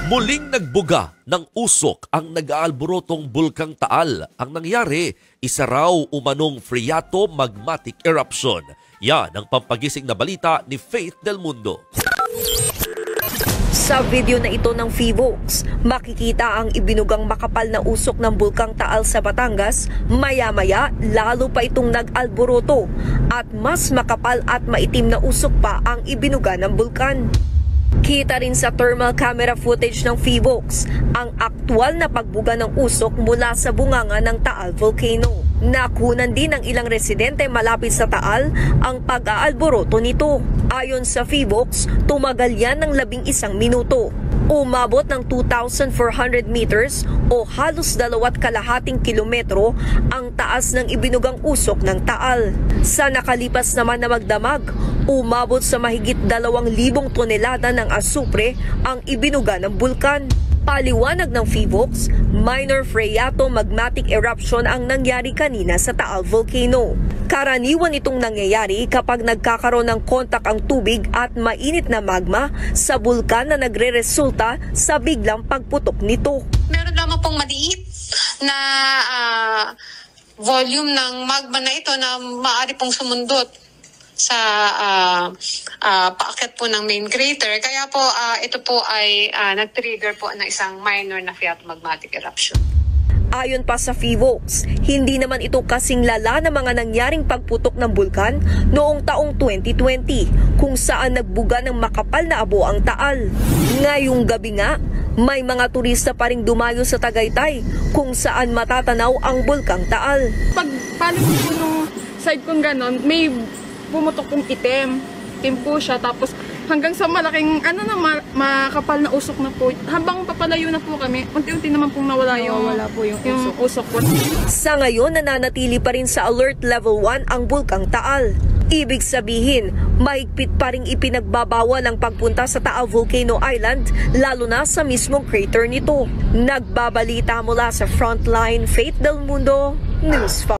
Muling nagbuga ng usok ang nag-aalborotong Bulkang Taal. Ang nangyari, isa raw umanong phreato magmatic eruption. Yan ang pampagising na balita ni Faith Del Mundo. Sa video na ito ng Fivox, makikita ang ibinugang makapal na usok ng Bulkang Taal sa Batangas. Maya-maya, lalo pa itong nag-alboroto at mas makapal at maitim na usok pa ang ibinuga ng bulkan. Kita rin sa thermal camera footage ng Fivox ang aktwal na pagbuga ng usok mula sa bunganga ng Taal Volcano. Nakunan din ng ilang residente malapit sa Taal ang pag-aalboroto nito. Ayon sa Fivox, tumagal yan ng 11 minuto. Umabot ng 2,400 meters o halos 2.5 kilometro ang taas ng ibinugang usok ng Taal. Sa nakalipas naman na magdamag, umabot sa mahigit 2,000 tonelada ng asupre ang ibinuga ng bulkan. Paliwanag ng Fivox, minor phreato magmatic eruption ang nangyari kanina sa Taal Volcano. Karaniwan itong nangyayari kapag nagkakaroon ng kontak ang tubig at mainit na magma sa bulkan na nagre-resulta sa biglang pagputok nito. Meron lamang pong maliit na volume ng magma na ito na maaari pong sumundot sa paakyat po ng main crater. Kaya po ito po ay nag-trigger po ng isang minor na phreato magmatic eruption. Ayon pa sa Fivox, hindi naman ito kasing lala na mga nangyaring pagputok ng bulkan noong taong 2020 kung saan nagbuga ng makapal na abo ang Taal. Ngayong gabi nga, may mga turista pa ring dumayo sa Tagaytay kung saan matatanaw ang Bulkang Taal. Pag paling po nung side kong ganon, may pumutok pong itim. Itim po siya, tapos hanggang sa malaking, makapal na usok na po. Habang papalayo na po kami, unti-unti naman pong nawala yung usok po. Sa ngayon, nananatili pa rin sa Alert Level 1 ang Bulkang Taal. Ibig sabihin, mahigpit pa ring ipinagbabawal ang pagpunta sa Taal Volcano Island, lalo na sa mismong crater nito. Nagbabalita mula sa Frontline, Faith Del Mundo, News 5.